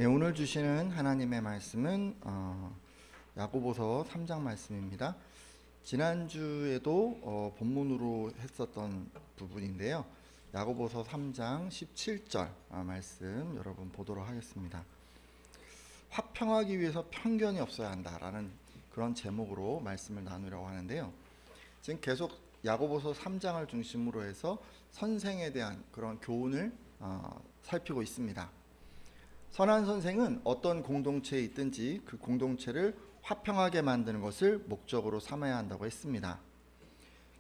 네, 오늘 주시는 하나님의 말씀은 야고보서 3장 말씀입니다. 지난주에도 본문으로 했었던 부분인데요. 야고보서 3장 17절 말씀 여러분 보도록 하겠습니다. 화평하기 위해서 편견이 없어야 한다라는 그런 제목으로 말씀을 나누려고 하는데요. 지금 계속 야고보서 3장을 중심으로 해서 선생에 대한 그런 교훈을 살피고 있습니다. 선한 선생은 어떤 공동체에 있든지 그 공동체를 화평하게 만드는 것을 목적으로 삼아야 한다고 했습니다.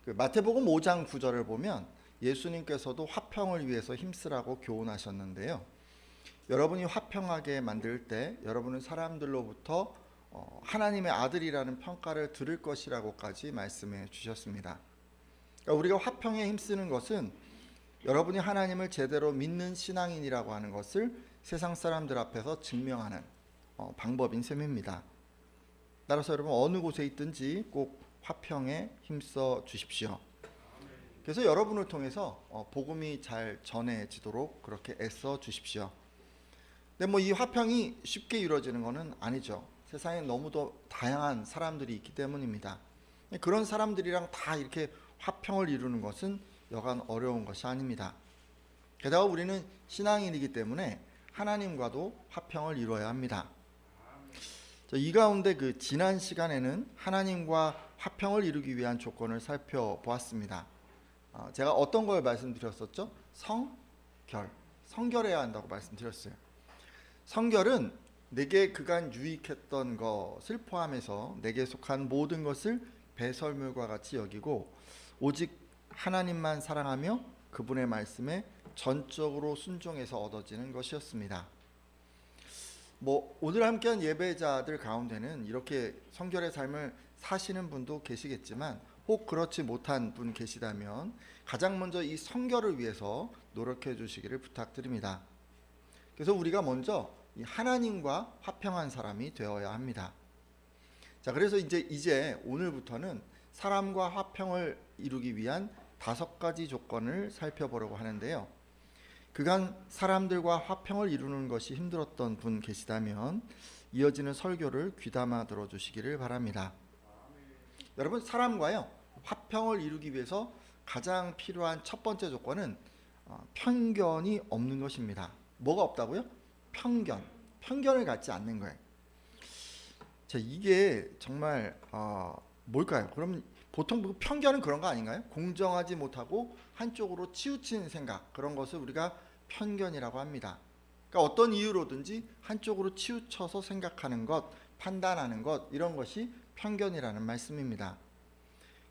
마태복음 5장 9절을 보면 예수님께서도 화평을 위해서 힘쓰라고 교훈하셨는데요. 여러분이 화평하게 만들 때 여러분은 사람들로부터 하나님의 아들이라는 평가를 들을 것이라고까지 말씀해 주셨습니다. 그러니까 우리가 화평에 힘쓰는 것은 여러분이 하나님을 제대로 믿는 신앙인이라고 하는 것을 세상 사람들 앞에서 증명하는 방법인 셈입니다. 따라서 여러분 어느 곳에 있든지 꼭 화평에 힘써 주십시오. 그래서 여러분을 통해서 복음이 잘 전해지도록 그렇게 애써 주십시오. 근데 이 화평이 쉽게 이루어지는 것은 아니죠. 세상에 너무도 다양한 사람들이 있기 때문입니다. 그런 사람들이랑 다 이렇게 화평을 이루는 것은 여간 어려운 것이 아닙니다. 게다가 우리는 신앙인이기 때문에 하나님과도 화평을 이루어야 합니다. 이 가운데 지난 시간에는 하나님과 화평을 이루기 위한 조건을 살펴보았습니다. 제가 어떤 걸 말씀드렸었죠? 성결해야 한다고 말씀드렸어요. 성결은 내게 그간 유익했던 것을 포함해서 내게 속한 모든 것을 배설물과 같이 여기고 오직 하나님만 사랑하며 그분의 말씀에 전적으로 순종해서 얻어지는 것이었습니다. 오늘 함께한 예배자들 가운데는 이렇게 성결의 삶을 사시는 분도 계시겠지만 혹 그렇지 못한 분 계시다면 가장 먼저 이 성결을 위해서 노력해 주시기를 부탁드립니다. 그래서 우리가 먼저 이 하나님과 화평한 사람이 되어야 합니다. 자, 그래서 이제 오늘부터는 사람과 화평을 이루기 위한 5가지 조건을 살펴보려고 하는데요. 그간 사람들과 화평을 이루는 것이 힘들었던 분 계시다면 이어지는 설교를 귀담아 들어주시기를 바랍니다. 여러분, 사람과요 화평을 이루기 위해서 가장 필요한 첫 번째 조건은 편견이 없는 것입니다. 뭐가 없다고요? 편견을 갖지 않는 거예요. 자, 이게 정말 뭘까요? 그럼 보통 편견은 그런 거 아닌가요? 공정하지 못하고 한쪽으로 치우치는 생각, 그런 것을 우리가 편견이라고 합니다. 그러니까 어떤 이유로든지 한쪽으로 치우쳐서 생각하는 것, 판단하는 것, 이런 것이 편견이라는 말씀입니다.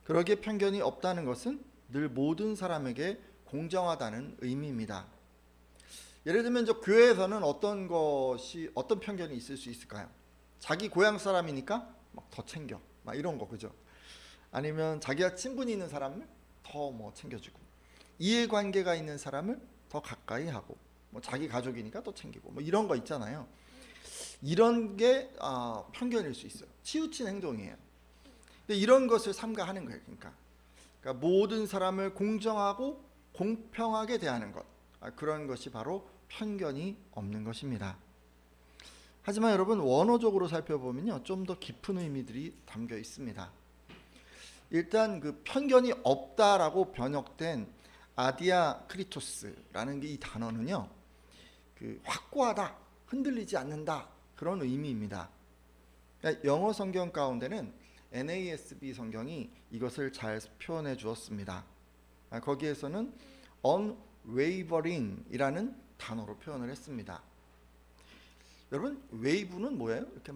그러기에 편견이 없다는 것은 늘 모든 사람에게 공정하다는 의미입니다. 예를 들면 교회에서는 어떤 편견이 있을 수 있을까요? 자기 고향 사람이니까 더 챙겨, 이런 거, 그죠? 아니면 자기가 친분이 있는 사람을 더 챙겨주고, 이해관계가 있는 사람을 더 가까이 하고, 자기 가족이니까 또 챙기고, 이런 거 있잖아요. 이런 게 편견일 수 있어요. 치우친 행동이에요. 근데 이런 것을 삼가하는 거예요. 그러니까 모든 사람을 공정하고 공평하게 대하는 것, 그런 것이 바로 편견이 없는 것입니다. 하지만 여러분, 원어적으로 살펴보면요, 좀 더 깊은 의미들이 담겨 있습니다. 일단 편견이 없다라고 번역된 아디아크리토스라는 이 단어는요, 확고하다, 흔들리지 않는다, 그런 의미입니다. 그러니까 영어 성경 가운데는 NASB 성경이 이것을 잘 표현해 주었습니다. 거기에서는 unwavering이라는 단어로 표현을 했습니다. 여러분, wave는 뭐예요? 이렇게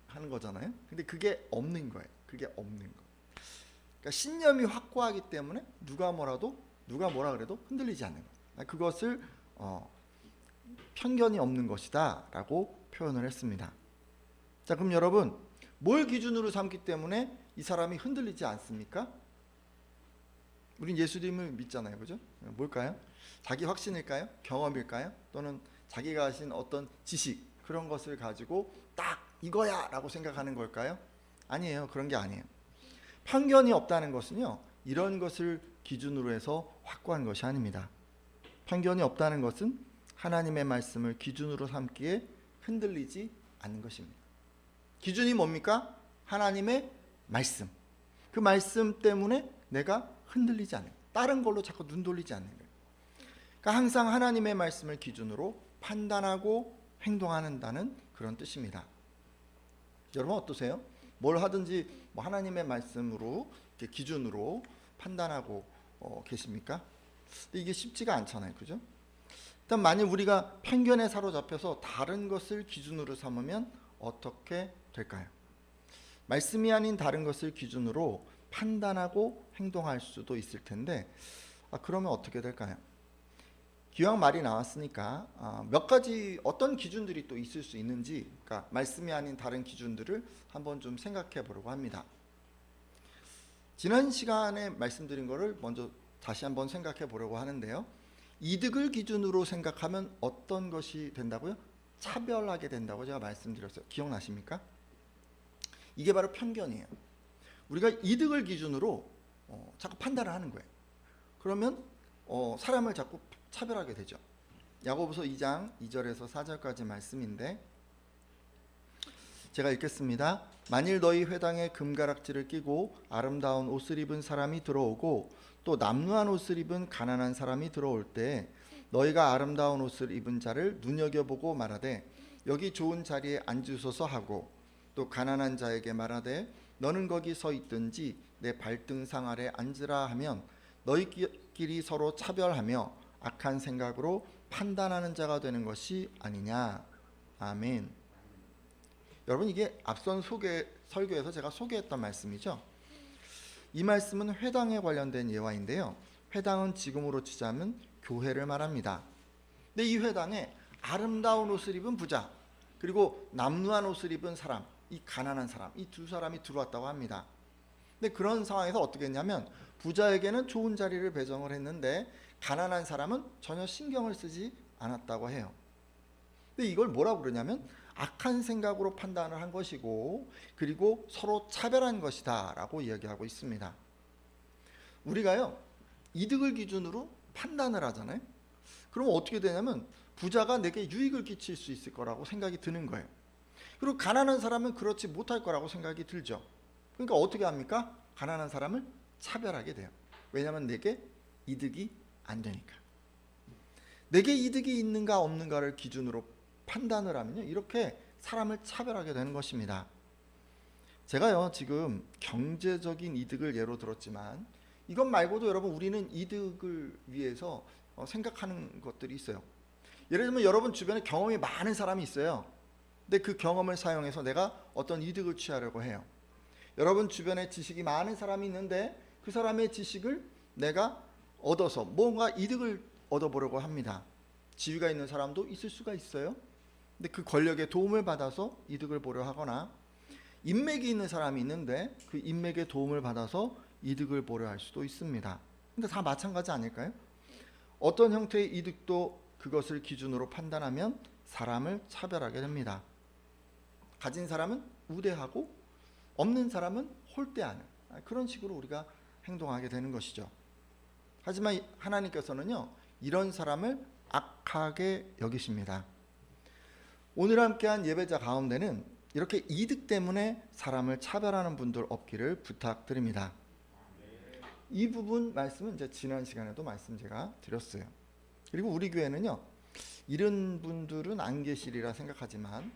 하는 거잖아요. 근데 그게 없는 거예요. 그게 없는 거. 그러니까 신념이 확고하기 때문에 누가 뭐라 그래도 흔들리지 않는 것. 그것을 편견이 없는 것이다 라고 표현을 했습니다. 자, 그럼 여러분, 뭘 기준으로 삼기 때문에 이 사람이 흔들리지 않습니까? 우린 예수님을 믿잖아요, 그죠? 뭘까요? 자기 확신일까요? 경험일까요? 또는 자기가 하신 어떤 지식, 그런 것을 가지고 딱 이거야 라고 생각하는 걸까요? 아니에요. 그런 게 아니에요. 편견이 없다는 것은요, 이런 것을 기준으로 해서 확고한 것이 아닙니다. 편견이 없다는 것은 하나님의 말씀을 기준으로 삼기에 흔들리지 않는 것입니다. 기준이 뭡니까? 하나님의 말씀. 그 말씀 때문에 내가 흔들리지 않는, 다른 걸로 자꾸 눈 돌리지 않는 거예요. 그러니까 항상 하나님의 말씀을 기준으로 판단하고 행동한다는 그런 뜻입니다. 여러분 어떠세요? 뭘 하든지 뭐 하나님의 말씀으로 이렇게 기준으로 판단하고 계십니까? 근데 이게 쉽지가 않잖아요, 그죠? 일단 만약 우리가 편견에 사로잡혀서 다른 것을 기준으로 삼으면 어떻게 될까요? 말씀이 아닌 다른 것을 기준으로 판단하고 행동할 수도 있을 텐데, 그러면 어떻게 될까요? 기왕 말이 나왔으니까 몇 가지 어떤 기준들이 또 있을 수 있는지, 그러니까 말씀이 아닌 다른 기준들을 한번 좀 생각해 보려고 합니다. 지난 시간에 말씀드린 거를 먼저 다시 한번 생각해 보려고 하는데요. 이득을 기준으로 생각하면 어떤 것이 된다고요? 차별하게 된다고 제가 말씀드렸어요. 기억나십니까? 이게 바로 편견이에요. 우리가 이득을 기준으로 자꾸 판단을 하는 거예요. 그러면 사람을 자꾸 차별하게 되죠. 야고보서 2장 2절에서 4절까지 말씀인데 제가 읽겠습니다. 만일 너희 회당에 금가락지를 끼고 아름다운 옷을 입은 사람이 들어오고 또 남루한 옷을 입은 가난한 사람이 들어올 때 너희가 아름다운 옷을 입은 자를 눈여겨보고 말하되 여기 좋은 자리에 앉으소서 하고 또 가난한 자에게 말하되 너는 거기 서 있든지 내 발등상 아래 앉으라 하면 너희끼리 서로 차별하며 악한 생각으로 판단하는 자가 되는 것이 아니냐. 아멘. 여러분 이게 앞선 설교에서 제가 소개했던 말씀이죠. 이 말씀은 회당에 관련된 예화인데요. 회당은 지금으로 치자면 교회를 말합니다. 근데 이 회당에 아름다운 옷을 입은 부자 그리고 남루한 옷을 입은 사람, 이 가난한 사람, 이 두 사람이 들어왔다고 합니다. 근데 그런 상황에서 어떻게 했냐면 부자에게는 좋은 자리를 배정을 했는데 가난한 사람은 전혀 신경을 쓰지 않았다고 해요. 근데 이걸 뭐라고 그러냐면 악한 생각으로 판단을 한 것이고 그리고 서로 차별한 것이다 라고 이야기하고 있습니다. 우리가요 이득을 기준으로 판단을 하잖아요. 그러면 어떻게 되냐면 부자가 내게 유익을 끼칠 수 있을 거라고 생각이 드는 거예요. 그리고 가난한 사람은 그렇지 못할 거라고 생각이 들죠. 그러니까 어떻게 합니까? 가난한 사람을 차별하게 돼요. 왜냐하면 내게 이득이 안 되니까. 내게 이득이 있는가 없는가를 기준으로 판단을 하면요 이렇게 사람을 차별하게 되는 것입니다. 제가요 지금 경제적인 이득을 예로 들었지만 이것 말고도 여러분 우리는 이득을 위해서 생각하는 것들이 있어요. 예를 들면 여러분 주변에 경험이 많은 사람이 있어요. 근데 그 경험을 사용해서 내가 어떤 이득을 취하려고 해요. 여러분 주변에 지식이 많은 사람이 있는데 그 사람의 지식을 내가 얻어서 뭔가 이득을 얻어보려고 합니다. 지위가 있는 사람도 있을 수가 있어요. 근데 그 권력의 도움을 받아서 이득을 보려 하거나 인맥이 있는 사람이 있는데 그 인맥의 도움을 받아서 이득을 보려 할 수도 있습니다. 근데 다 마찬가지 아닐까요? 어떤 형태의 이득도 그것을 기준으로 판단하면 사람을 차별하게 됩니다. 가진 사람은 우대하고 없는 사람은 홀대하는 그런 식으로 우리가 행동하게 되는 것이죠. 하지만 하나님께서는요 이런 사람을 악하게 여기십니다. 오늘 함께한 예배자 가운데는 이렇게 이득 때문에 사람을 차별하는 분들 없기를 부탁드립니다. 이 부분 말씀은 이제 지난 시간에도 말씀 제가 드렸어요. 그리고 우리 교회는요 이런 분들은 안 계시리라 생각하지만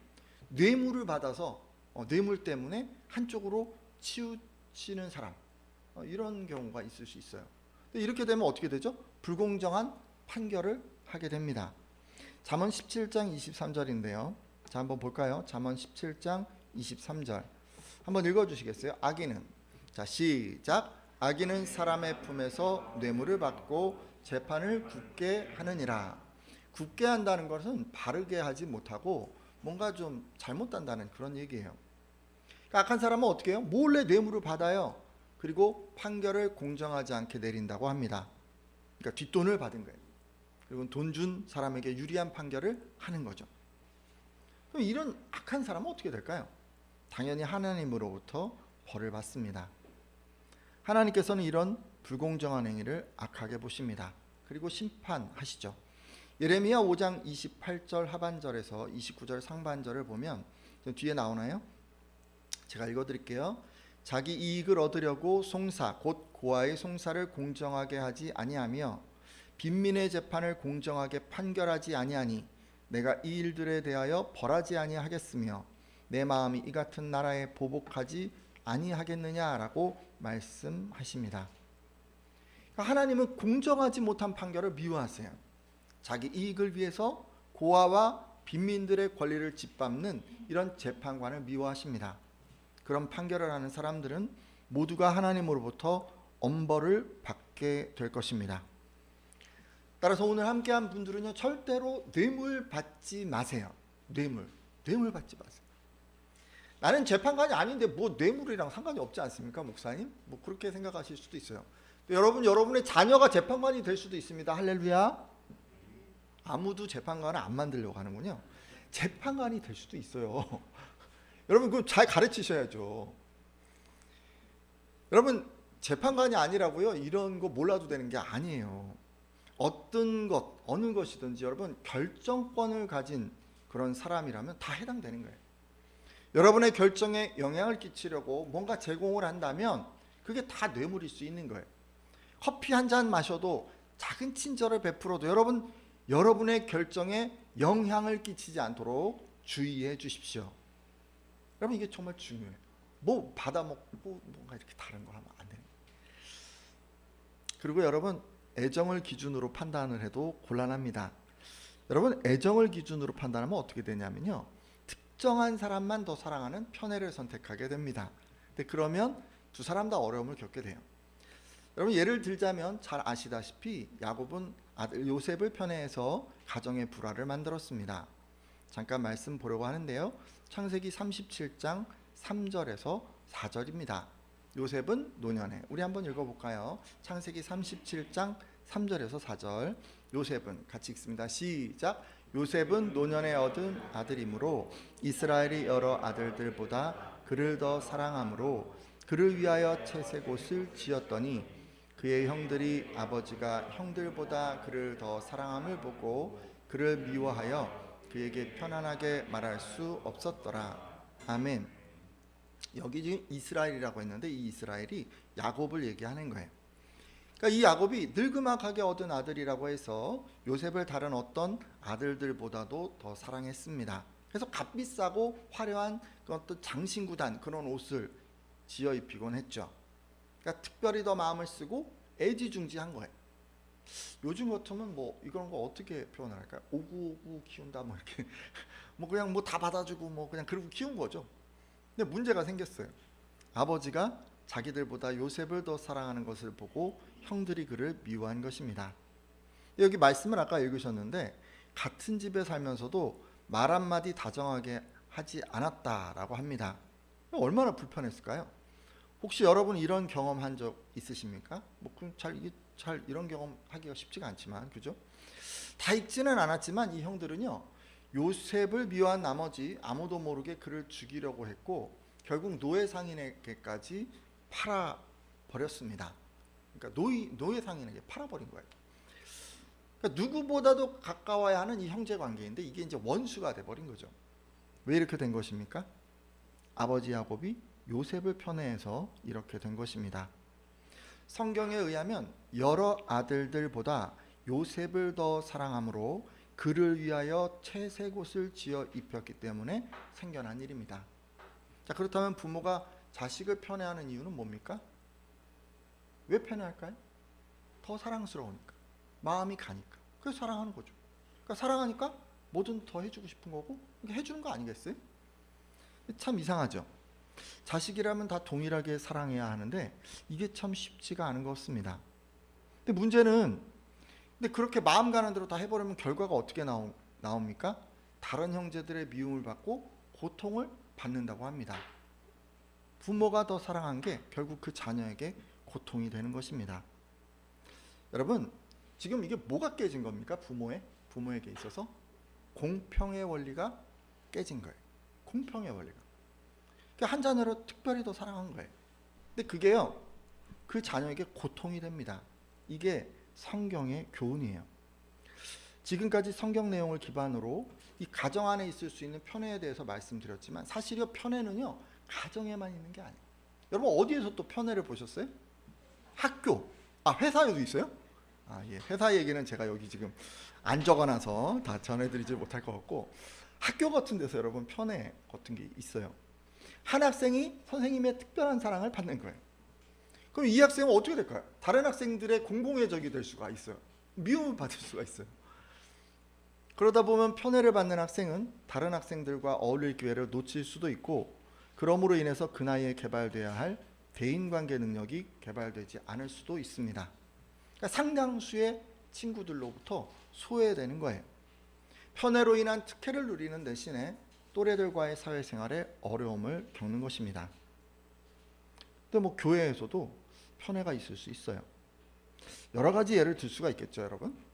뇌물을 받아서 뇌물 때문에 한쪽으로 치우치는 사람 이런 경우가 있을 수 있어요. 이렇게 되면 어떻게 되죠? 불공정한 판결을 하게 됩니다. 잠언 17장 23절인데요. 자 한번 볼까요? 잠언 17장 23절 한번 읽어주시겠어요? 악인은 자 시작 악인은 사람의 품에서 뇌물을 받고 재판을 굳게 하느니라. 굳게 한다는 것은 바르게 하지 못하고 뭔가 좀 잘못한다는 그런 얘기예요. 그러니까 악한 사람은 어떻게 해요? 몰래 뇌물을 받아요. 그리고 판결을 공정하지 않게 내린다고 합니다. 그러니까 뒷돈을 받은 거예요. 그리고 돈 준 사람에게 유리한 판결을 하는 거죠. 그럼 이런 악한 사람은 어떻게 될까요? 당연히 하나님으로부터 벌을 받습니다. 하나님께서는 이런 불공정한 행위를 악하게 보십니다. 그리고 심판하시죠. 예레미야 5장 28절 하반절에서 29절 상반절을 보면 뒤에 나오나요? 제가 읽어드릴게요. 자기 이익을 얻으려고 송사 곧 고아의 송사를 공정하게 하지 아니하며 빈민의 재판을 공정하게 판결하지 아니하니 내가 이 일들에 대하여 벌하지 아니하겠으며 내 마음이 이 같은 나라에 보복하지 아니하겠느냐라고 말씀하십니다. 하나님은 공정하지 못한 판결을 미워하세요. 자기 이익을 위해서 고아와 빈민들의 권리를 짓밟는 이런 재판관을 미워하십니다. 그런 판결을 하는 사람들은 모두가 하나님으로부터 엄벌을 받게 될 것입니다. 따라서 오늘 함께한 분들은요, 절대로 뇌물 받지 마세요. 뇌물 받지 마세요. 나는 재판관이 아닌데 뭐 뇌물이랑 상관이 없지 않습니까, 목사님? 뭐 그렇게 생각하실 수도 있어요. 여러분의 자녀가 재판관이 될 수도 있습니다. 할렐루야. 아무도 재판관을 안 만들려고 하는군요. 재판관이 될 수도 있어요. 여러분 그거 잘 가르치셔야죠. 여러분 재판관이 아니라고요, 이런 거 몰라도 되는 게 아니에요. 어떤 것, 어느 것이든지 여러분 결정권을 가진 그런 사람이라면 다 해당되는 거예요. 여러분의 결정에 영향을 끼치려고 뭔가 제공을 한다면 그게 다 뇌물일 수 있는 거예요. 커피 한 잔 마셔도 작은 친절을 베풀어도 여러분의 결정에 영향을 끼치지 않도록 주의해 주십시오. 여러분 이게 정말 중요해요. 뭐 받아먹고 뭔가 이렇게 다른 거 하면 안 돼요. 그리고 여러분 애정을 기준으로 판단을 해도 곤란합니다. 여러분 애정을 기준으로 판단하면 어떻게 되냐면요, 특정한 사람만 더 사랑하는 편애를 선택하게 됩니다. 근데 그러면 두 사람 다 어려움을 겪게 돼요. 여러분 예를 들자면 잘 아시다시피 야곱은 아들 요셉을 편애해서 가정의 불화를 만들었습니다. 잠깐 말씀 보려고 하는데요, 창세기 37장 3절에서 4절입니다. 요셉은 노년에, 우리 한번 읽어볼까요? 창세기 37장 3절에서 4절. 요셉은, 같이 읽습니다. 시작. 요셉은 노년에 얻은 아들이므로 이스라엘이 여러 아들들보다 그를 더 사랑하므로 그를 위하여 채색 옷을 지었더니 그의 형들이 아버지가 형들보다 그를 더 사랑함을 보고 그를 미워하여 그에게 편안하게 말할 수 없었더라. 아멘. 여기 지금 이스라엘이라고 했는데 이 이스라엘이 야곱을 얘기하는 거예요. 그러니까 이 야곱이 늙음악하게 얻은 아들이라고 해서 요셉을 다른 어떤 아들들보다도 더 사랑했습니다. 그래서 값비싸고 화려한 어떤 장신구단 그런 옷을 지어 입히곤 했죠. 그러니까 특별히 더 마음을 쓰고 애지중지한 거예요. 요즘 같으면 뭐 이런 거 어떻게 표현할까요? 오구오구 키운다 뭐 이렇게 뭐 그냥 뭐 다 받아주고 뭐 그냥 그러고 키운 거죠. 근데 문제가 생겼어요. 아버지가 자기들보다 요셉을 더 사랑하는 것을 보고 형들이 그를 미워한 것입니다. 여기 말씀을 아까 읽으셨는데 같은 집에 살면서도 말 한마디 다정하게 하지 않았다라고 합니다. 얼마나 불편했을까요? 혹시 여러분 이런 경험한 적 있으십니까? 뭐 잘 이런 경험 하기가 쉽지가 않지만, 그죠? 다 읽지는 않았지만 이 형들은요, 요셉을 미워한 나머지 아무도 모르게 그를 죽이려고 했고 결국 노예 상인에게까지 팔아 버렸습니다. 그러니까 노예 상인에게 팔아버린 거예요. 그러니까 누구보다도 가까워야 하는 이 형제 관계인데 이게 이제 원수가 돼버린 거죠. 왜 이렇게 된 것입니까? 아버지 야곱이 요셉을 편애해서 이렇게 된 것입니다. 성경에 의하면 여러 아들들보다 요셉을 더 사랑함으로 그를 위하여 채색 옷을 지어 입혔기 때문에 생겨난 일입니다. 자, 그렇다면 부모가 자식을 편애하는 이유는 뭡니까? 왜 편애할까요? 더 사랑스러우니까, 마음이 가니까. 그래서 사랑하는 거죠. 그러니까 사랑하니까 뭐든 더 해주고 싶은 거고, 해주는 거 아니겠어요? 참 이상하죠. 자식이라면 다 동일하게 사랑해야 하는데 이게 참 쉽지가 않은 것 같습니다. 근데 문제는, 근데 그렇게 마음 가는 대로 다 해버리면 결과가 어떻게 나옵니까? 다른 형제들의 미움을 받고 고통을 받는다고 합니다. 부모가 더 사랑한 게 결국 그 자녀에게 고통이 되는 것입니다. 여러분 지금 이게 뭐가 깨진 겁니까? 부모에게 있어서 공평의 원리가 깨진 거예요. 공평의 원리가. 한 자녀를 특별히 더 사랑한 거예요. 근데 그게요, 그 자녀에게 고통이 됩니다. 이게 성경의 교훈이에요. 지금까지 성경 내용을 기반으로 이 가정 안에 있을 수 있는 편애에 대해서 말씀드렸지만 사실요 편애는요 가정에만 있는 게 아니에요. 여러분 어디에서 또 편애를 보셨어요? 학교, 회사에도 있어요? 예, 회사 얘기는 제가 여기 지금 안 적어놔서 다 전해드리지 못할 것 같고 학교 같은 데서 여러분 편애 같은 게 있어요. 한 학생이 선생님의 특별한 사랑을 받는 거예요. 그럼 이 학생은 어떻게 될까요? 다른 학생들의 공공의 적이 될 수가 있어요. 미움을 받을 수가 있어요. 그러다 보면 편애를 받는 학생은 다른 학생들과 어울릴 기회를 놓칠 수도 있고 그러므로 인해서 그 나이에 개발돼야 할 대인관계 능력이 개발되지 않을 수도 있습니다. 그러니까 상당수의 친구들로부터 소외되는 거예요. 편애로 인한 특혜를 누리는 대신에 또래들과의 사회생활에 어려움을 겪는 것입니다. 근데 뭐 교회에서도 편애가 있을 수 있어요. 여러 가지 예를 들 수가 있겠죠, 여러분.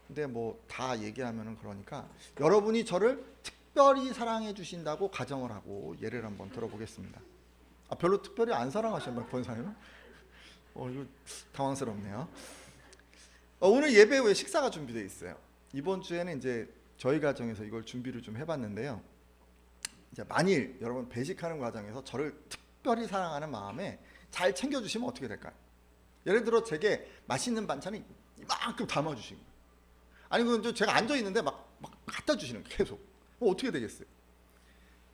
근데 뭐 다 얘기하면은 그러니까 여러분이 저를 특별히 사랑해 주신다고 가정을 하고 예를 한번 들어보겠습니다. 별로 특별히 안 사랑하시는 권사님은? 이거 당황스럽네요. 오늘 예배 후에 식사가 준비되어 있어요. 이번 주에는 이제 저희 가정에서 이걸 준비를 좀 해봤는데요. 이제 만일 여러분 배식하는 과정에서 저를 특별히 사랑하는 마음에 잘 챙겨주시면 어떻게 될까요? 예를 들어 제게 맛있는 반찬을 이만큼 담아주신 거예요. 아니 그건 제가 앉아 있는데 막 갖다 주시는 거예요. 계속. 어떻게 되겠어요?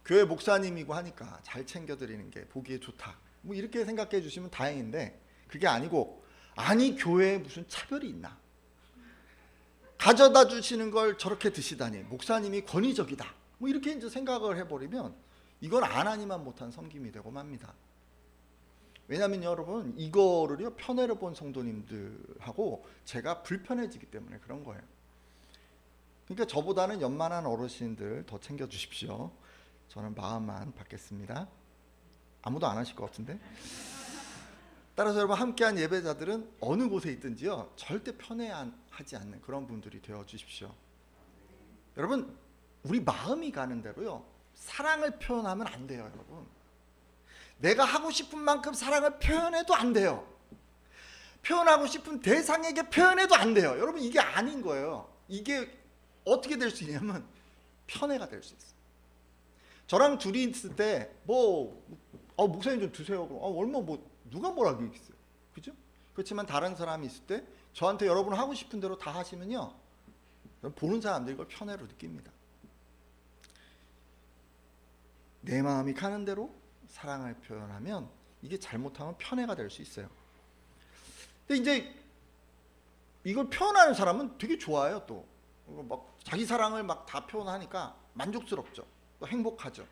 교회 목사님이고 하니까 잘 챙겨드리는 게 보기에 좋다. 뭐 이렇게 생각해 주시면 다행인데 그게 아니고 아니 교회에 무슨 차별이 있나? 가져다 주시는 걸 저렇게 드시다니 목사님이 권위적이다. 뭐 이렇게 이제 생각을 해버리면 이건 안 하니만 못한 섬김이 되고 맙니다. 왜냐하면 여러분 이거를요 편애를 본 성도님들하고 제가 불편해지기 때문에 그런 거예요. 그러니까 저보다는 연만한 어르신들 더 챙겨주십시오. 저는 마음만 받겠습니다. 아무도 안 하실 것 같은데. 따라서 여러분 함께한 예배자들은 어느 곳에 있든지요 절대 편애하지 않는 그런 분들이 되어 주십시오. 여러분 우리 마음이 가는 대로요 사랑을 표현하면 안 돼요. 여러분 내가 하고 싶은 만큼 사랑을 표현해도 안 돼요. 표현하고 싶은 대상에게 표현해도 안 돼요. 여러분 이게 아닌 거예요. 이게 어떻게 될 수 있냐면 편애가 될 수 있어요. 저랑 둘이 있을 때 목사님 좀 드세요. 얼마 누가 뭐라 그러겠어요. 그죠? 그렇지만 다른 사람이 있을 때 저한테 여러분 하고 싶은 대로 다 하시면요 보는 사람들이 이걸 편애로 느낍니다. 내 마음이 가는 대로 사랑을 표현하면 이게 잘못하면 편애가 될 수 있어요. 근데 이제 이걸 표현하는 사람은 되게 좋아요. 또 막 자기 사랑을 막 다 표현하니까 만족스럽죠. 또 행복하죠.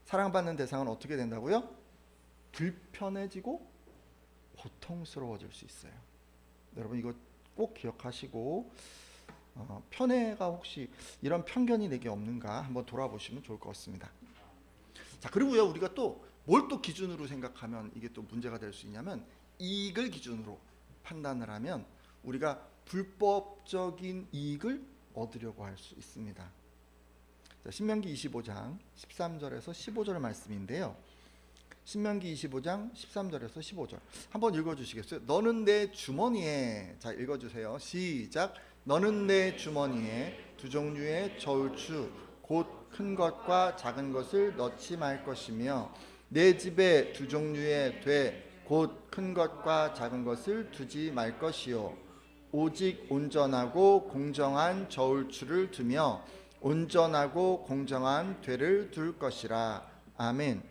사랑받는 대상은 어떻게 된다고요? 불편해지고 고통스러워질 수 있어요. 여러분 이거 꼭 기억하시고 편애가 혹시 이런 편견이 내게 없는가 한번 돌아보시면 좋을 것 같습니다. 자 그리고요 우리가 또 뭘 또 기준으로 생각하면 이게 또 문제가 될 수 있냐면 이익을 기준으로 판단을 하면 우리가 불법적인 이익을 얻으려고 할 수 있습니다. 자, 신명기 25장 13절에서 15절 말씀인데요. 신명기 25장 13절에서 15절 한번 읽어주시겠어요? 너는 내 주머니에 자 읽어주세요. 시작. 너는 내 주머니에 두 종류의 저울추 곧 큰 것과 작은 것을 넣지 말 것이며 내 집에 두 종류의 돼 곧 큰 것과 작은 것을 두지 말 것이요 오직 온전하고 공정한 저울추를 두며 온전하고 공정한 되를 둘 것이라. 아멘.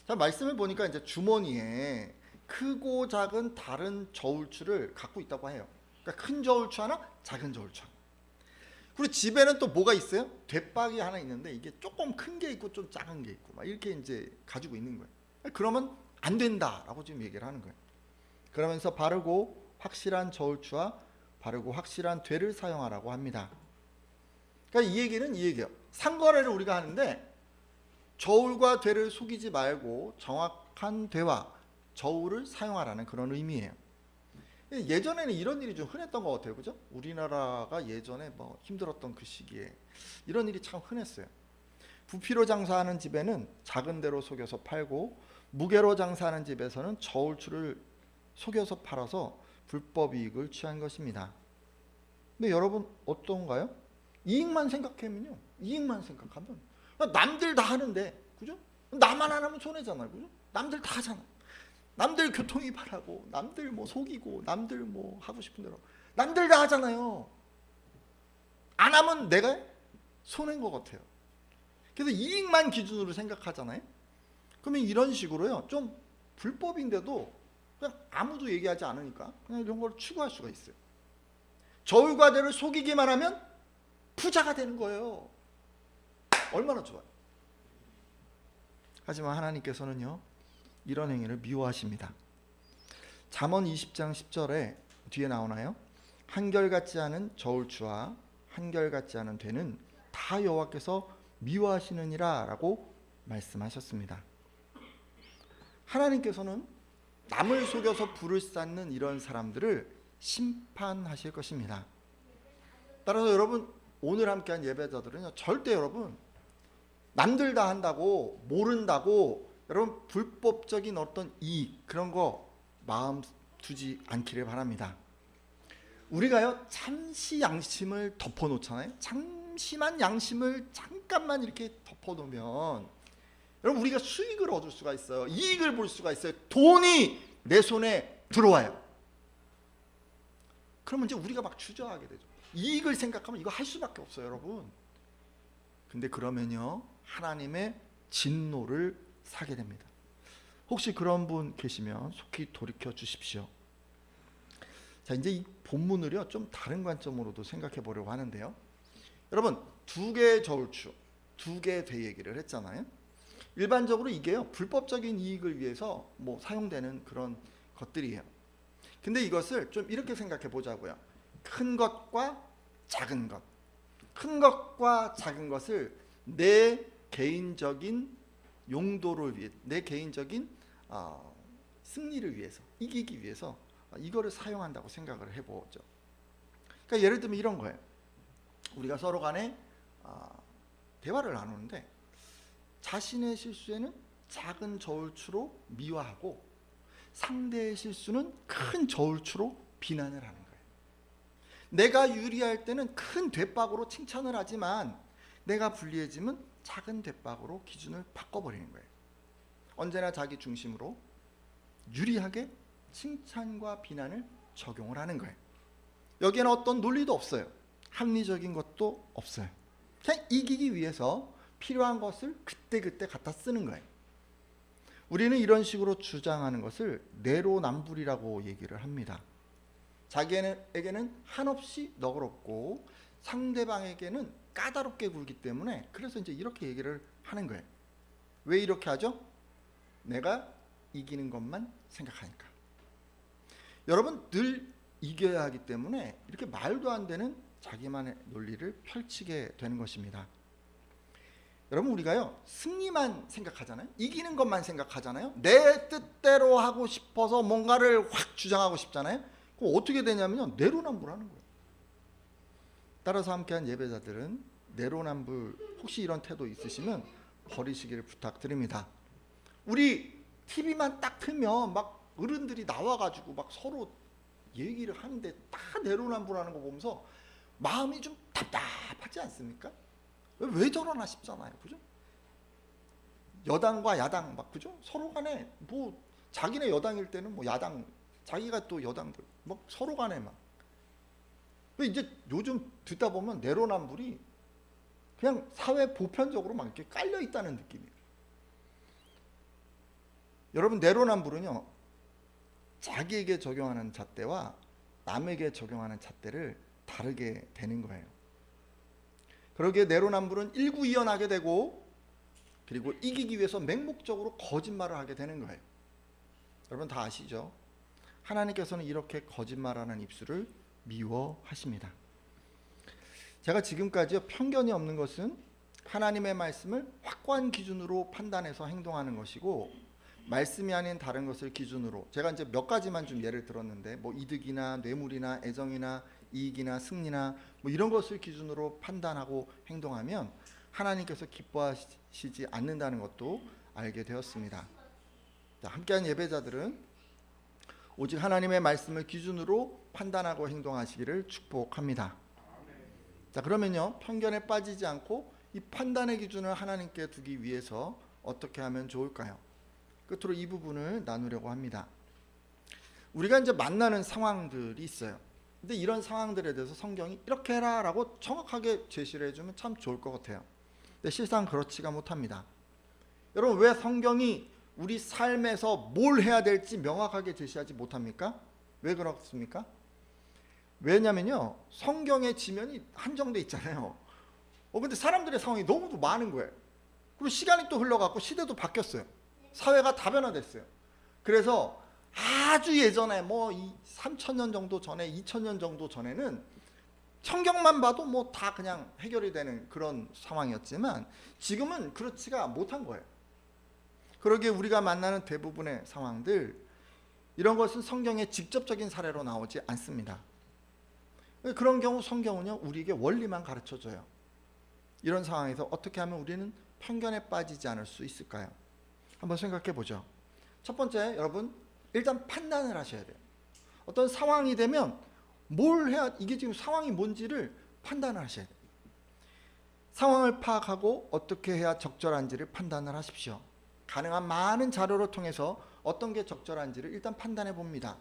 자 말씀을 보니까 이제 주머니에 크고 작은 다른 저울추를 갖고 있다고 해요. 그러니까 큰 저울추 하나, 작은 저울추 하나. 그리고 집에는 또 뭐가 있어요? 돛박이 하나 있는데 이게 조금 큰 게 있고 좀 작은 게 있고 막 이렇게 이제 가지고 있는 거예요. 그러면 안 된다라고 지금 얘기를 하는 거예요. 그러면서 바르고 확실한 저울추와 바르고 확실한 되를 사용하라고 합니다. 그러니까 이 얘기는 이 얘기예요. 상거래를 우리가 하는데 저울과 되를 속이지 말고 정확한 되와 저울을 사용하라는 그런 의미예요. 예전에는 이런 일이 좀 흔했던 것 같아요. 그죠? 우리나라가 예전에 뭐 힘들었던 그 시기에 이런 일이 참 흔했어요. 부피로 장사하는 집에는 작은 대로 속여서 팔고 무게로 장사하는 집에서는 저울추를 속여서 팔아서 불법 이익을 취한 것입니다. 근데 여러분 어떤가요? 이익만 생각하면요. 이익만 생각하면 남들 다 하는데, 그죠? 나만 안 하면 손해잖아요, 그죠? 남들 다 하잖아. 남들 교통이발하고, 남들 뭐 속이고, 남들 뭐 하고 싶은 대로 남들 다 하잖아요. 안 하면 내가 손해인 것 같아요. 그래서 이익만 기준으로 생각하잖아요. 그러면 이런 식으로요, 좀 불법인데도 그냥 아무도 얘기하지 않으니까 그냥 이런 걸 추구할 수가 있어요. 저울과대를 속이기만 하면 부자가 되는 거예요. 얼마나 좋아요. 하지만 하나님께서는요, 이런 행위를 미워하십니다. 잠언 20장 10절에 뒤에 나오나요? 한결같지 않은 저울추와 한결같지 않은 되는 다 여호와께서 미워하시느니라 라고 말씀하셨습니다. 하나님께서는 남을 속여서 불을 쌓는 이런 사람들을 심판하실 것입니다. 따라서 여러분, 오늘 함께한 예배자들은요, 절대 여러분 남들 다 한다고, 모른다고 여러분 불법적인 어떤 이익, 그런 거 마음 두지 않기를 바랍니다. 우리가요, 잠시 양심을 덮어놓잖아요. 잠시만 양심을 잠깐만 이렇게 덮어놓으면 여러분, 우리가 수익을 얻을 수가 있어요. 이익을 볼 수가 있어요. 돈이 내 손에 들어와요. 그러면 이제 우리가 막 주저하게 되죠. 이익을 생각하면 이거 할 수밖에 없어요, 여러분. 근데 그러면요, 하나님의 진노를 사게 됩니다. 혹시 그런 분 계시면 속히 돌이켜 주십시오. 자, 이제 이 본문을요, 좀 다른 관점으로도 생각해 보려고 하는데요. 여러분, 두 개의 저울추, 두 개의 대 얘기를 했잖아요. 일반적으로 이게요, 불법적인 이익을 위해서 뭐 사용되는 그런 것들이에요. 근데 이것을 좀 이렇게 생각해 보자고요. 큰 것과 작은 것, 큰 것과 작은 것을 내 개인적인 용도를 위해, 내 개인적인 승리를 위해서, 이기기 위해서 이거를 사용한다고 생각을 해보죠. 그러니까 예를 들면 이런 거예요. 우리가 서로 간에 대화를 나누는데 자신의 실수에는 작은 저울추로 미화하고 상대의 실수는 큰 저울추로 비난을 하는 거예요. 내가 유리할 때는 큰 대박으로 칭찬을 하지만 내가 불리해지면 작은 대박으로 기준을 바꿔버리는 거예요. 언제나 자기 중심으로 유리하게 칭찬과 비난을 적용을 하는 거예요. 여기에는 어떤 논리도 없어요. 합리적인 것도 없어요. 그냥 이기기 위해서 필요한 것을 그때그때 갖다 쓰는 거예요. 우리는 이런 식으로 주장하는 것을 내로남불이라고 얘기를 합니다. 자기에게는 한없이 너그럽고 상대방에게는 까다롭게 굴기 때문에, 그래서 이제 이렇게 얘기를 하는 거예요. 왜 이렇게 하죠? 내가 이기는 것만 생각하니까. 여러분, 늘 이겨야 하기 때문에 이렇게 말도 안 되는 자기만의 논리를 펼치게 되는 것입니다. 여러분, 우리가요, 승리만 생각하잖아요. 이기는 것만 생각하잖아요. 내 뜻대로 하고 싶어서 뭔가를 확 주장하고 싶잖아요. 그럼 어떻게 되냐면요, 내로남불하는 거예요. 따라서 함께한 예배자들은 내로남불, 혹시 이런 태도 있으시면 버리시기를 부탁드립니다. 우리 TV만 딱 틀면 막 어른들이 나와가지고 막 서로 얘기를 하는데 다 내로남불하는 거 보면서 마음이 좀 답답하지 않습니까? 왜 저러나 싶잖아요, 그죠? 여당과 야당 막, 그죠? 서로 간에 뭐 자기네 여당일 때는 뭐 야당, 자기가 또 여당들 막 서로 간에 막. 이제 요즘 듣다 보면 내로남불이 그냥 사회 보편적으로 막 이렇게 깔려 있다는 느낌이에요. 여러분, 내로남불은요, 자기에게 적용하는 잣대와 남에게 적용하는 잣대를 다르게 되는 거예요. 그러기에 내로남불은 일구이연하게 되고, 그리고 이기기 위해서 맹목적으로 거짓말을 하게 되는 거예요. 여러분 다 아시죠? 하나님께서는 이렇게 거짓말하는 입술을 미워하십니다. 제가 지금까지 편견이 없는 것은 하나님의 말씀을 확고한 기준으로 판단해서 행동하는 것이고, 말씀이 아닌 다른 것을 기준으로, 제가 이제 몇 가지만 좀 예를 들었는데, 뭐 이득이나 뇌물이나 애정이나 이익이나 승리나 뭐 이런 것을 기준으로 판단하고 행동하면 하나님께서 기뻐하시지 않는다는 것도 알게 되었습니다. 자, 함께한 예배자들은 오직 하나님의 말씀을 기준으로 판단하고 행동하시기를 축복합니다. 자, 그러면요, 편견에 빠지지 않고 이 판단의 기준을 하나님께 두기 위해서 어떻게 하면 좋을까요? 끝으로 이 부분을 나누려고 합니다. 우리가 이제 만나는 상황들이 있어요. 근데 이런 상황들에 대해서 성경이 이렇게 해라 라고 정확하게 제시를 해주면 참 좋을 것 같아요. 근데 실상 그렇지가 못합니다. 여러분, 왜 성경이 우리 삶에서 뭘 해야 될지 명확하게 제시하지 못합니까? 왜 그렇습니까? 왜냐면요, 성경의 지면이 한정돼 있잖아요. 근데 사람들의 상황이 너무 많은 거예요. 그리고 시간이 또 흘러갔고 시대도 바뀌었어요. 사회가 다변화됐어요. 그래서 아주 예전에 뭐 3,000년 정도 전에, 2,000년 정도 전에는 성경만 봐도 뭐 다 그냥 해결이 되는 그런 상황이었지만 지금은 그렇지가 못한 거예요. 그러기에 우리가 만나는 대부분의 상황들, 이런 것은 성경의 직접적인 사례로 나오지 않습니다. 그런 경우 성경은요, 우리에게 원리만 가르쳐줘요. 이런 상황에서 어떻게 하면 우리는 편견에 빠지지 않을 수 있을까요? 한번 생각해 보죠. 첫 번째, 여러분, 일단 판단을 하셔야 돼요. 어떤 상황이 되면 뭘 해야, 이게 지금 상황이 뭔지를 판단을 하셔야 돼요. 상황을 파악하고 어떻게 해야 적절한지를 판단을 하십시오. 가능한 많은 자료를 통해서 어떤 게 적절한지를 일단 판단해 봅니다.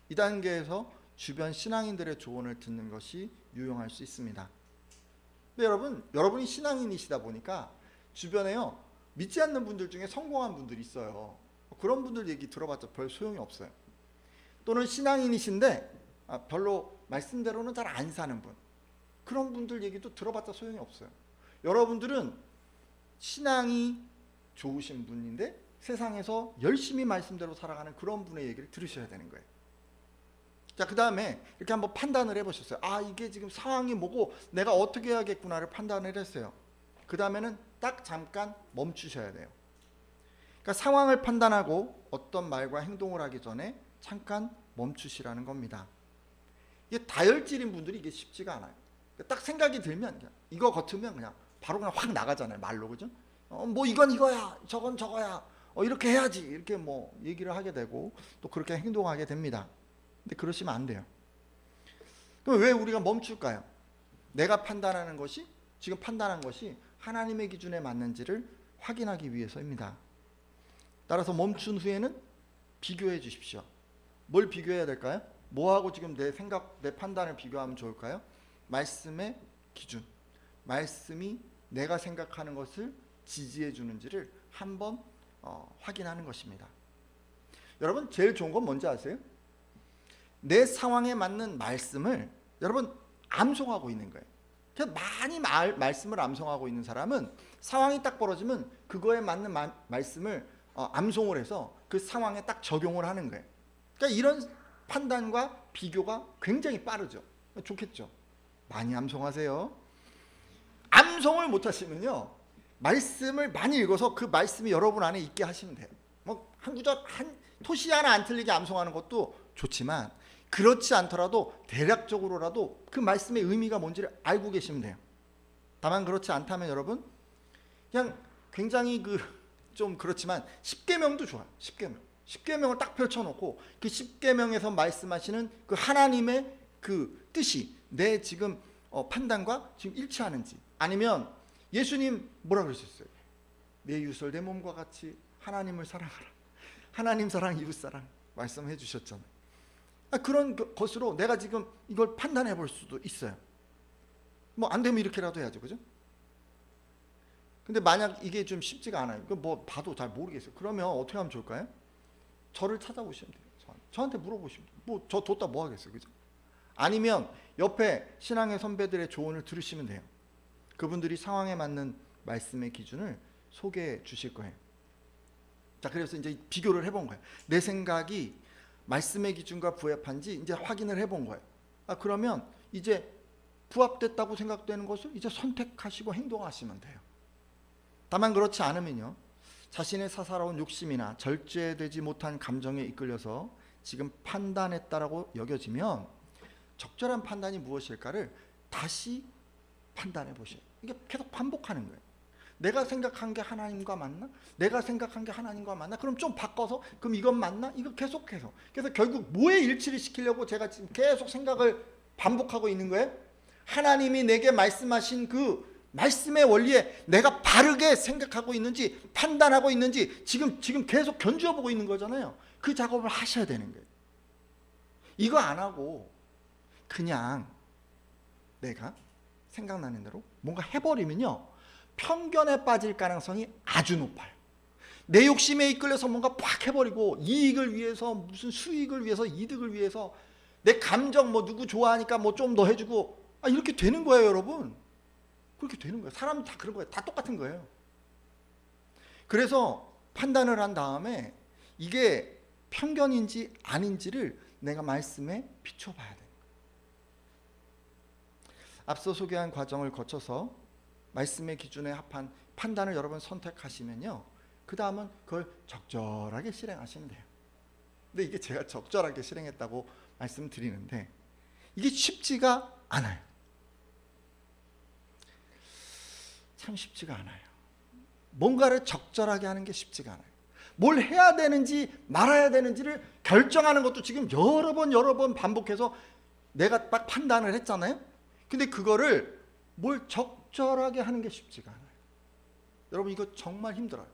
이 단계에서 주변 신앙인들의 조언을 듣는 것이 유용할 수 있습니다. 근데 여러분이 신앙인이시다 보니까 주변에요, 믿지 않는 분들 중에 성공한 분들이 있어요. 그런 분들 얘기 들어봤자 별 소용이 없어요. 또는 신앙인이신데 별로 말씀대로는 잘 안 사는 분, 그런 분들 얘기도 들어봤자 소용이 없어요. 여러분들은 신앙이 좋으신 분인데 세상에서 열심히 말씀대로 살아가는 그런 분의 얘기를 들으셔야 되는 거예요. 자, 그 다음에 이렇게 한번 판단을 해보셨어요. 이게 지금 상황이 뭐고 내가 어떻게 해야겠구나를 판단을 했어요. 그 다음에는 딱 잠깐 멈추셔야 돼요. 그러니까 상황을 판단하고 어떤 말과 행동을 하기 전에 잠깐 멈추시라는 겁니다. 이게 다혈질인 분들이 이게 쉽지가 않아요. 딱 생각이 들면 이거 같으면 그냥 바로 그냥 확 나가잖아요, 말로. 그죠? 뭐 이건 이거야, 저건 저거야, 이렇게 해야지, 이렇게 뭐 얘기를 하게 되고 또 그렇게 행동하게 됩니다. 근데 그러시면 안 돼요. 그럼 왜 우리가 멈출까요? 내가 판단하는 것이, 지금 판단한 것이 하나님의 기준에 맞는지를 확인하기 위해서입니다. 따라서 멈춘 후에는 비교해 주십시오. 뭘 비교해야 될까요? 뭐하고 지금 내 생각, 내 판단을 비교하면 좋을까요? 말씀의 기준, 말씀이 내가 생각하는 것을 지지해 주는지를 한번 확인하는 것입니다. 여러분, 제일 좋은 건 뭔지 아세요? 내 상황에 맞는 말씀을 여러분 암송하고 있는 거예요. 많이 말씀을 암송하고 있는 사람은 상황이 딱 벌어지면 그거에 맞는 말씀을 암송을 해서 그 상황에 딱 적용을 하는 거예요. 그러니까 이런 판단과 비교가 굉장히 빠르죠. 좋겠죠. 많이 암송하세요. 암송을 못 하시면요, 말씀을 많이 읽어서 그 말씀이 여러분 안에 있게 하시면 돼요. 뭐 한 구절, 한 토시 하나 안 틀리게 암송하는 것도 좋지만 그렇지 않더라도 대략적으로라도 그 말씀의 의미가 뭔지를 알고 계시면 돼요. 다만 그렇지 않다면 여러분, 그냥 굉장히 좀 그렇지만 10계명도 좋아요. 10계명을 딱 펼쳐놓고 그 10계명에서 말씀하시는 그 하나님의 그 뜻이 내 지금 판단과 지금 일치하는지, 아니면 예수님 뭐라 그러셨어요? 내 이웃을 내 몸과 같이 하나님을 사랑하라. 하나님 사랑, 이웃 사랑 말씀해 주셨잖아요. 그런 것으로 내가 지금 이걸 판단해 볼 수도 있어요. 뭐 안 되면 이렇게라도 해야죠, 그죠? 근데 만약 이게 좀 쉽지가 않아요. 뭐 봐도 잘 모르겠어요. 그러면 어떻게 하면 좋을까요? 저를 찾아보시면 돼요. 저한테 물어보시면 돼요. 뭐 저 뒀다 뭐 하겠어요, 그죠? 아니면 옆에 신앙의 선배들의 조언을 들으시면 돼요. 그분들이 상황에 맞는 말씀의 기준을 소개해 주실 거예요. 자, 그래서 이제 비교를 해본 거예요. 내 생각이 말씀의 기준과 부합한지 이제 확인을 해본 거예요. 그러면 이제 부합됐다고 생각되는 것을 이제 선택하시고 행동하시면 돼요. 다만 그렇지 않으면요, 자신의 사사로운 욕심이나 절제되지 못한 감정에 이끌려서 지금 판단했다라고 여겨지면 적절한 판단이 무엇일까를 다시 판단해 보셔요. 이게 계속 반복하는 거예요. 내가 생각한 게 하나님과 맞나? 내가 생각한 게 하나님과 맞나? 그럼 좀 바꿔서 그럼 이건 맞나? 이거 계속해서. 그래서 결국 뭐에 일치를 시키려고 제가 지금 계속 생각을 반복하고 있는 거예요? 하나님이 내게 말씀하신 그 말씀의 원리에 내가 바르게 생각하고 있는지 판단하고 있는지 지금 계속 견주어 보고 있는 거잖아요. 그 작업을 하셔야 되는 거예요. 이거 안 하고 그냥 내가 생각나는 대로 뭔가 해버리면요, 편견에 빠질 가능성이 아주 높아요. 내 욕심에 이끌려서 뭔가 팍 해버리고 이익을 위해서, 무슨 수익을 위해서, 이득을 위해서 내 감정, 뭐 누구 좋아하니까 뭐 좀 더 해주고, 이렇게 되는 거예요, 여러분. 그렇게 되는 거예요. 사람이 다 그런 거예요. 다 똑같은 거예요. 그래서 판단을 한 다음에 이게 편견인지 아닌지를 내가 말씀에 비춰봐야 돼요. 앞서 소개한 과정을 거쳐서 말씀의 기준에 합한 판단을 여러분 선택하시면요, 그 다음은 그걸 적절하게 실행하시면 돼요. 근데 이게 제가 적절하게 실행했다고 말씀드리는데 이게 쉽지가 않아요. 참 쉽지가 않아요. 뭔가를 적절하게 하는 게 쉽지가 않아요. 뭘 해야 되는지 말아야 되는지를 결정하는 것도 지금 여러 번 반복해서 내가 딱 판단을 했잖아요. 근데 그거를 뭘 적절하게 하는 게 쉽지가 않아요. 여러분, 이거 정말 힘들어요.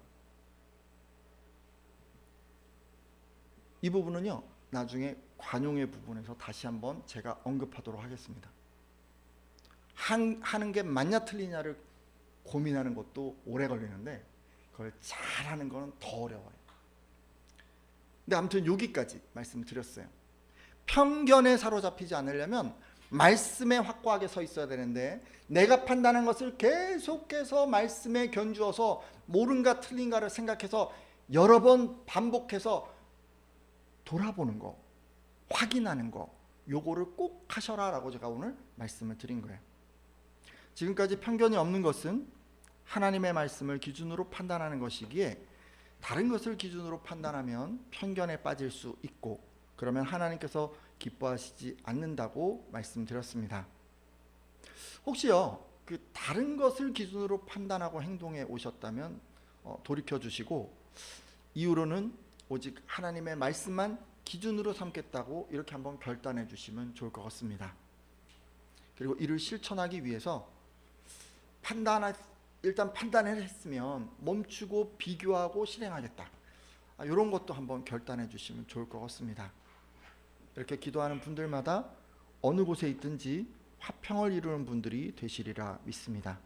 이 부분은요, 나중에 관용의 부분에서 다시 한번 제가 언급하도록 하겠습니다. 하는 게 맞냐 틀리냐를 고민하는 것도 오래 걸리는데 그걸 잘하는 거는 더 어려워요. 근데 아무튼 여기까지 말씀드렸어요. 편견에 사로잡히지 않으려면 말씀에 확고하게 서 있어야 되는데 내가 판단한 것을 계속해서 말씀에 견주어서 옳은가 틀린가를 생각해서 여러 번 반복해서 돌아보는 거, 확인하는 거, 요거를 꼭 하셔라 라고 제가 오늘 말씀을 드린 거예요. 지금까지 편견이 없는 것은 하나님의 말씀을 기준으로 판단하는 것이기에 다른 것을 기준으로 판단하면 편견에 빠질 수 있고 그러면 하나님께서 기뻐하시지 않는다고 말씀드렸습니다. 혹시요, 그 다른 것을 기준으로 판단하고 행동해 오셨다면 돌이켜 주시고 이후로는 오직 하나님의 말씀만 기준으로 삼겠다고 이렇게 한번 결단해 주시면 좋을 것 같습니다. 그리고 이를 실천하기 위해서 일단 판단을 했으면 멈추고 비교하고 실행하겠다, 이런 것도 한번 결단해 주시면 좋을 것 같습니다. 이렇게 기도하는 분들마다 어느 곳에 있든지 화평을 이루는 분들이 되시리라 믿습니다.